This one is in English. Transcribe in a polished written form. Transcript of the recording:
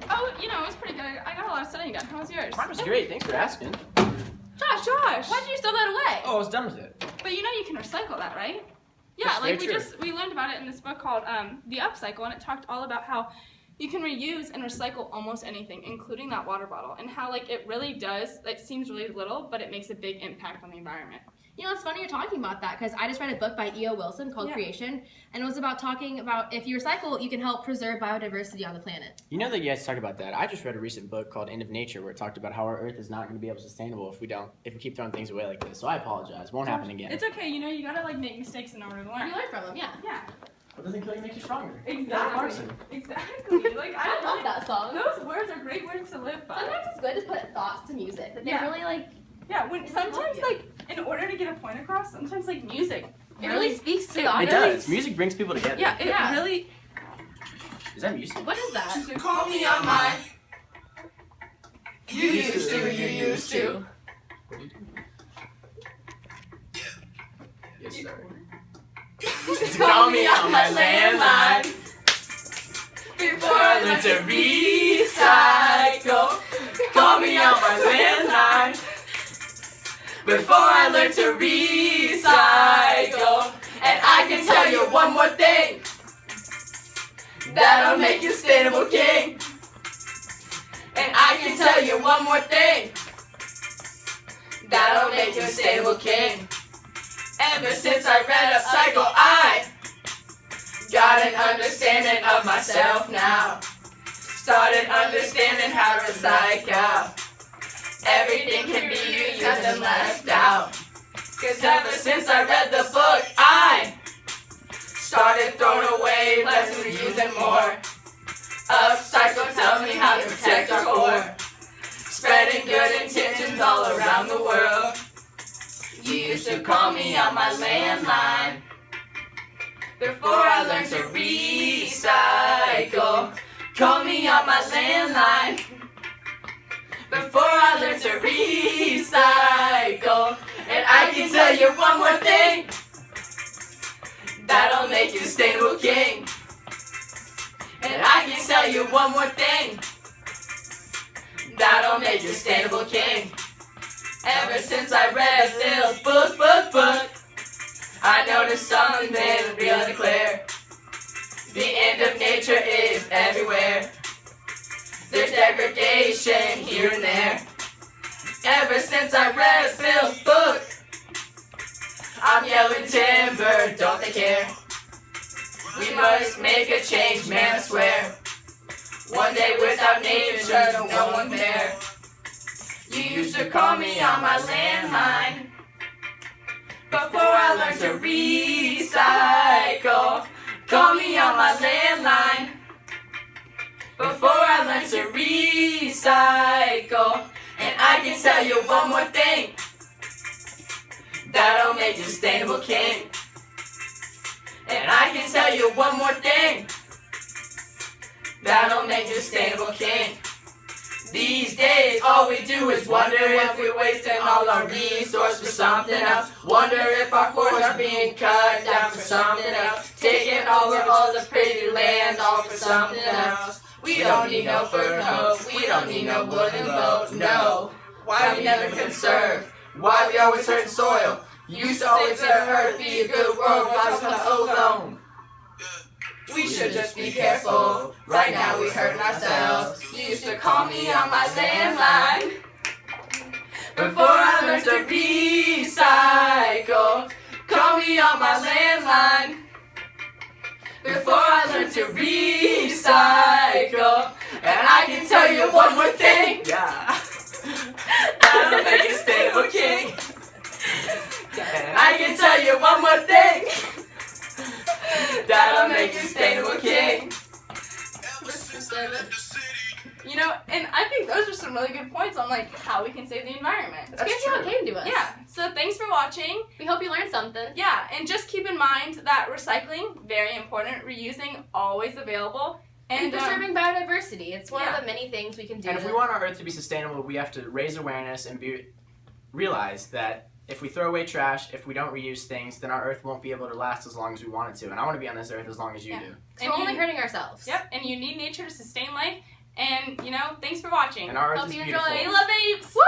Oh, you know, it was pretty good. I got a lot of studying done. How was yours? Mine was great. Thanks for asking. Josh, why did you throw that away? Oh, I was done with it. But you know you can recycle that, right? Yeah, That's like very true. we learned about it in this book called The Upcycle, and it talked all about how you can reuse and recycle almost anything, including that water bottle, and how like it really does. It seems really little, but it makes a big impact on the environment. You know, it's funny you're talking about that because I just read a book by E.O. Wilson called Creation, and it was about talking about if you recycle, you can help preserve biodiversity on the planet. You know that you guys talk about that. I just read a recent book called End of Nature where it talked about how our Earth is not going to be able to sustainable if we keep throwing things away like this. So I apologize. Won't happen again. It's okay. You know, you gotta like make mistakes in order to learn. You learn from them, yeah. Yeah. What doesn't kill you makes you stronger. Exactly. Exactly. Like I love that song. Those words are great words to live by. Sometimes it's good to put thoughts to music. That they really like. Yeah. When sometimes like in order to get a point across, sometimes like music. It really speaks to the It audience. does. Music brings people together. Yeah. It really. Is that music? What is that? You call me on my. You used to. Yes, sir. Call me on my landline before I learn to recycle. Call me on my landline before I learn to recycle. And I can tell you one more thing that'll make you sustainable king. And I can tell you one more thing that'll make you a sustainable king. Ever since I read Upcycle, I got an understanding of myself now. Started understanding how to recycle. Everything can be used, nothing left out. Cause ever since I read the book, I started throwing away less and reusing more. Upcycle tells me how to protect our core. Spreading good intentions all around the world. You used to call me on my landline before I learned to recycle. Call me on my landline before I learned to recycle. And I can tell you one more thing that'll make you a sustainable king. And I can tell you one more thing that'll make you a sustainable king. Ever since I read Phil's book, I noticed something real and clear. The end of nature is everywhere. There's degradation here and there. Ever since I read Phil's book, I'm yelling timber, don't they care? We must make a change, man, I swear. One day without nature, no one there. You used to call me on my landline before I learned to recycle. Call me on my landline before I learned to recycle. And I can tell you one more thing that'll make you a sustainable king. And I can tell you one more thing that'll make you a sustainable king. These days, all we do is wonder if we're wasting all our resources for something else. Wonder if our forests are being cut down for something else. Taking over all the pretty land, all for something else. We don't need no fur coat, we don't need no wooden boat, no. Why we never conserve? Why we always hurting soil? Used to always let Earth be a good world, rise from the ozone. We should just be careful. Right now we hurting ourselves. You used to call me on my landline before I learned to recycle. Call me on my landline before I learned to recycle. And I can tell you one more thing. That'll make you a sustainable king. And I can tell you one more thing that'll make you a sustainable king. You know, and I think those are some really good points on like how we can save the environment. It's good how it came to us. Yeah. So thanks for watching. We hope you learned something. Yeah, and just keep in mind that recycling, very important. Reusing, always available. And preserving biodiversity. It's one of the many things we can do. And if we want our Earth to be sustainable, we have to raise awareness and realize that if we throw away trash, if we don't reuse things, then our Earth won't be able to last as long as we want it to. And I want to be on this Earth as long as you do. So we're only hurting ourselves. Yep, and you need nature to sustain life. And, you know, thanks for watching. And our Earth Hope is you beautiful. enjoy. We love apes! Woo!